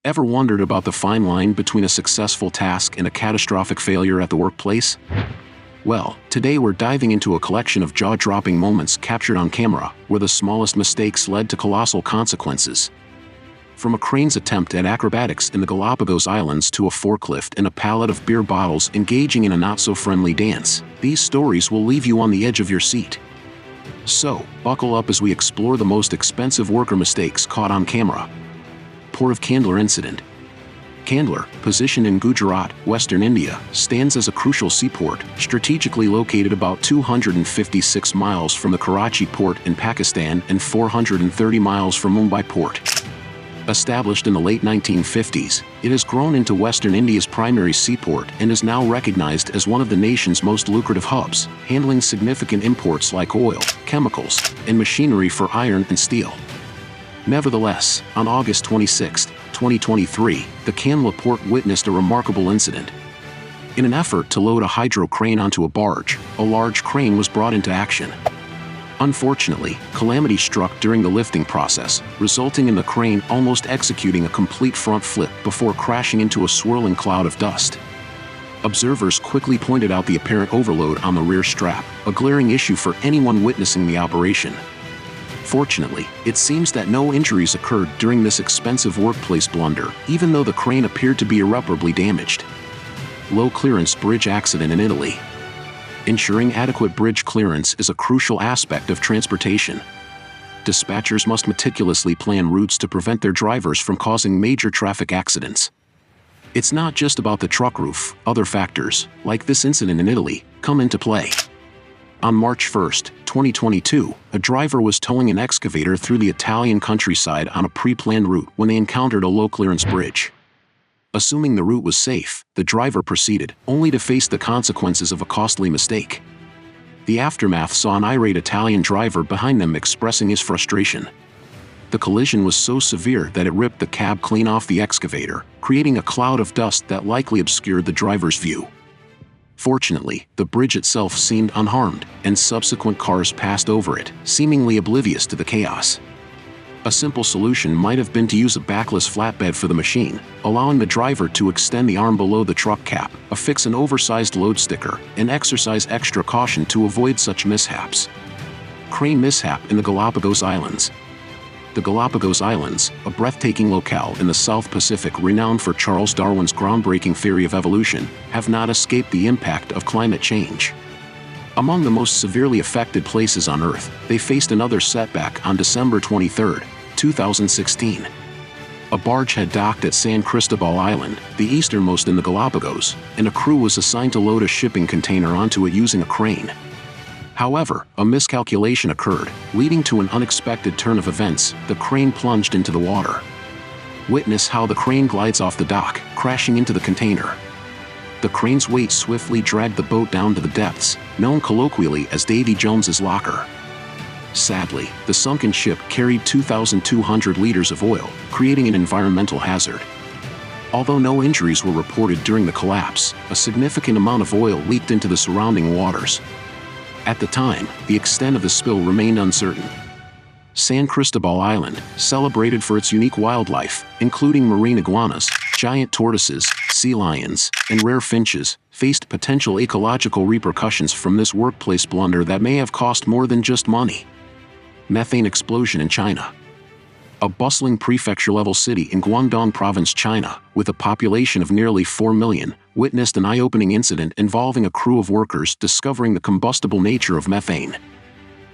Ever wondered about the fine line between a successful task and a catastrophic failure at the workplace? Well, today we're diving into a collection of jaw-dropping moments captured on camera, where the smallest mistakes led to colossal consequences. From a crane's attempt at acrobatics in the Galapagos Islands to a forklift and a pallet of beer bottles engaging in a not-so-friendly dance, these stories will leave you on the edge of your seat. So, buckle up as we explore the most expensive worker mistakes caught on camera. Port of Kandla incident. Kandla, positioned in Gujarat, Western India, stands as a crucial seaport, strategically located about 256 miles from the Karachi port in Pakistan and 430 miles from Mumbai port. Established in the late 1950s, it has grown into Western India's primary seaport and is now recognized as one of the nation's most lucrative hubs, handling significant imports like oil, chemicals, and machinery for iron and steel. Nevertheless, on August 26, 2023, the Kandla port witnessed a remarkable incident. In an effort to load a hydro crane onto a barge, a large crane was brought into action. Unfortunately, calamity struck during the lifting process, resulting in the crane almost executing a complete front flip before crashing into a swirling cloud of dust. Observers quickly pointed out the apparent overload on the rear strap, a glaring issue for anyone witnessing the operation. Fortunately, it seems that no injuries occurred during this expensive workplace blunder, even though the crane appeared to be irreparably damaged. Low clearance bridge accident in Italy. Ensuring adequate bridge clearance is a crucial aspect of transportation. Dispatchers must meticulously plan routes to prevent their drivers from causing major traffic accidents. It's not just about the truck roof, other factors, like this incident in Italy, come into play. On March 1, 2022, a driver was towing an excavator through the Italian countryside on a pre-planned route when they encountered a low-clearance bridge. Assuming the route was safe, the driver proceeded, only to face the consequences of a costly mistake. The aftermath saw an irate Italian driver behind them expressing his frustration. The collision was so severe that it ripped the cab clean off the excavator, creating a cloud of dust that likely obscured the driver's view. Fortunately, the bridge itself seemed unharmed, and subsequent cars passed over it, seemingly oblivious to the chaos. A simple solution might have been to use a backless flatbed for the machine, allowing the driver to extend the arm below the truck cap, affix an oversized load sticker, and exercise extra caution to avoid such mishaps. Crane mishap in the Galapagos Islands. The Galapagos Islands, a breathtaking locale in the South Pacific renowned for Charles Darwin's groundbreaking theory of evolution, have not escaped the impact of climate change. Among the most severely affected places on Earth, they faced another setback on December 23, 2016. A barge had docked at San Cristobal Island, the easternmost in the Galapagos, and a crew was assigned to load a shipping container onto it using a crane. However, a miscalculation occurred, leading to an unexpected turn of events. The crane plunged into the water. Witness how the crane glides off the dock, crashing into the container. The crane's weight swiftly dragged the boat down to the depths, known colloquially as Davy Jones's locker. Sadly, the sunken ship carried 2,200 liters of oil, creating an environmental hazard. Although no injuries were reported during the collapse, a significant amount of oil leaked into the surrounding waters. At the time, the extent of the spill remained uncertain. San Cristobal Island, celebrated for its unique wildlife, including marine iguanas, giant tortoises, sea lions, and rare finches, faced potential ecological repercussions from this workplace blunder that may have cost more than just money. Methane explosion in China. A bustling prefecture-level city in Guangdong Province, China, with a population of nearly 4 million, witnessed an eye-opening incident involving a crew of workers discovering the combustible nature of methane.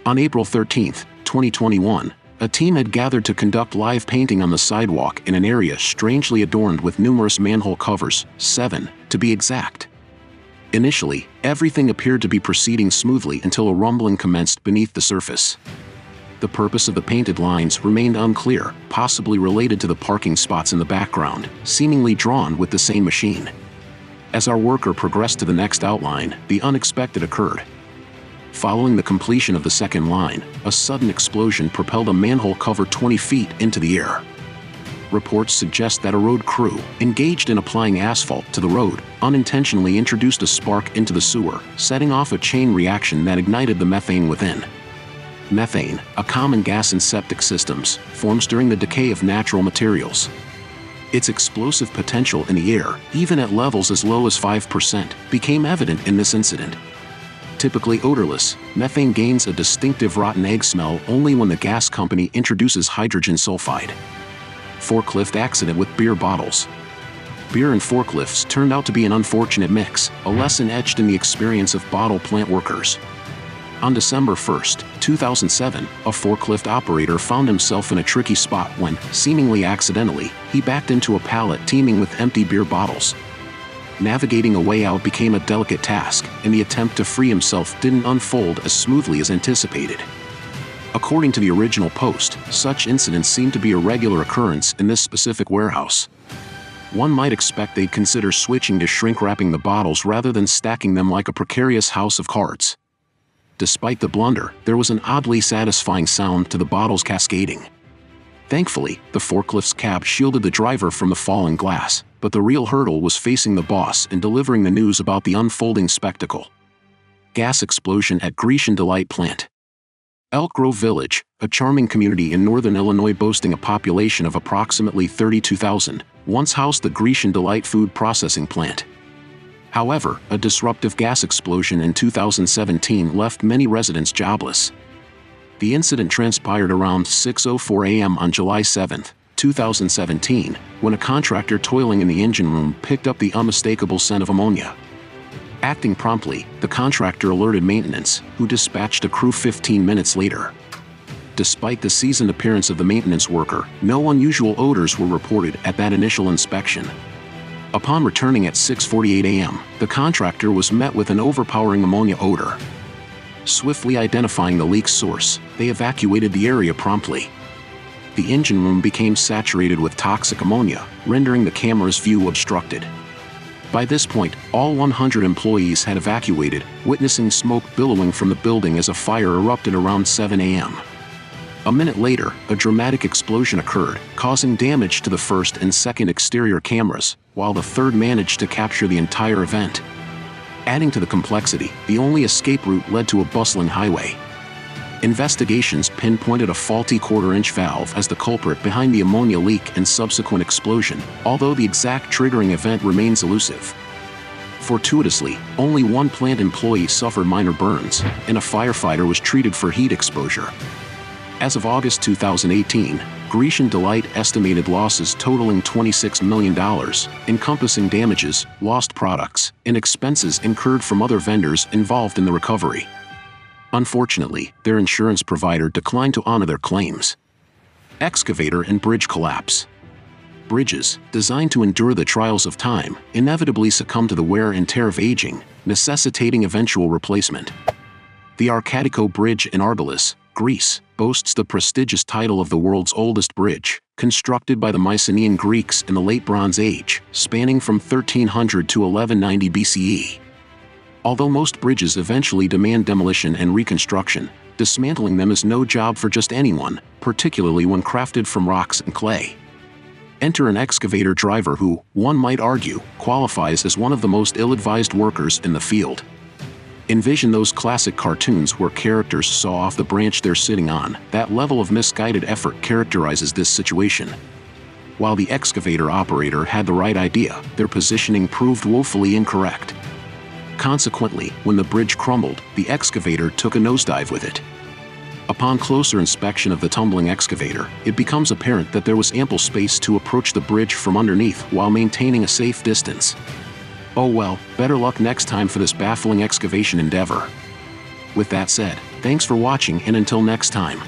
On April 13, 2021, a team had gathered to conduct live painting on the sidewalk in an area strangely adorned with numerous manhole covers, 7, to be exact. Initially, everything appeared to be proceeding smoothly until a rumbling commenced beneath the surface. The purpose of the painted lines remained unclear, possibly related to the parking spots in the background, seemingly drawn with the same machine. As our worker progressed to the next outline, the unexpected occurred. Following the completion of the second line, a sudden explosion propelled a manhole cover 20 feet into the air. Reports suggest that a road crew, engaged in applying asphalt to the road, unintentionally introduced a spark into the sewer, setting off a chain reaction that ignited the methane within. Methane, a common gas in septic systems, forms during the decay of natural materials. Its explosive potential in the air, even at levels as low as 5%, became evident in this incident. Typically odorless, methane gains a distinctive rotten egg smell only when the gas company introduces hydrogen sulfide. Forklift accident with beer bottles. Beer and forklifts turned out to be an unfortunate mix, a lesson etched in the experience of bottle plant workers. On December 1, 2007, a forklift operator found himself in a tricky spot when, seemingly accidentally, he backed into a pallet teeming with empty beer bottles. Navigating a way out became a delicate task, and the attempt to free himself didn't unfold as smoothly as anticipated. According to the original post, such incidents seem to be a regular occurrence in this specific warehouse. One might expect they'd consider switching to shrink-wrapping the bottles rather than stacking them like a precarious house of cards. Despite the blunder, there was an oddly satisfying sound to the bottles cascading. Thankfully, the forklift's cab shielded the driver from the falling glass, but the real hurdle was facing the boss and delivering the news about the unfolding spectacle. Gas explosion at Grecian Delight Plant. Elk Grove Village, a charming community in northern Illinois boasting a population of approximately 32,000, once housed the Grecian Delight food processing plant. However, a disruptive gas explosion in 2017 left many residents jobless. The incident transpired around 6:04 a.m. on July 7, 2017, when a contractor toiling in the engine room picked up the unmistakable scent of ammonia. Acting promptly, the contractor alerted maintenance, who dispatched a crew 15 minutes later. Despite the seasoned appearance of the maintenance worker, no unusual odors were reported at that initial inspection. Upon returning at 6:48 a.m., the contractor was met with an overpowering ammonia odor. Swiftly identifying the leak's source, they evacuated the area promptly. The engine room became saturated with toxic ammonia, rendering the camera's view obstructed. By this point, all 100 employees had evacuated, witnessing smoke billowing from the building as a fire erupted around 7 a.m. A minute later, a dramatic explosion occurred, causing damage to the first and second exterior cameras, while the third managed to capture the entire event. Adding to the complexity, the only escape route led to a bustling highway. Investigations pinpointed a faulty quarter-inch valve as the culprit behind the ammonia leak and subsequent explosion, although the exact triggering event remains elusive. Fortuitously, only one plant employee suffered minor burns, and a firefighter was treated for heat exposure. As of August 2018, Grecian Delight estimated losses totaling $26 million, encompassing damages, lost products, and expenses incurred from other vendors involved in the recovery. Unfortunately, their insurance provider declined to honor their claims. Excavator and bridge collapse. Bridges, designed to endure the trials of time, inevitably succumb to the wear and tear of aging, necessitating eventual replacement. The Arkadico Bridge in Argolis, Greece, boasts the prestigious title of the world's oldest bridge, constructed by the Mycenaean Greeks in the Late Bronze Age, spanning from 1300 to 1190 BCE. Although most bridges eventually demand demolition and reconstruction, dismantling them is no job for just anyone, particularly when crafted from rocks and clay. Enter an excavator driver who, one might argue, qualifies as one of the most ill-advised workers in the field. Envision those classic cartoons where characters saw off the branch they're sitting on. That level of misguided effort characterizes this situation. While the excavator operator had the right idea, their positioning proved woefully incorrect. Consequently, when the bridge crumbled, the excavator took a nosedive with it. Upon closer inspection of the tumbling excavator, it becomes apparent that there was ample space to approach the bridge from underneath while maintaining a safe distance. Oh well, better luck next time for this baffling excavation endeavor. With that said, thanks for watching and until next time.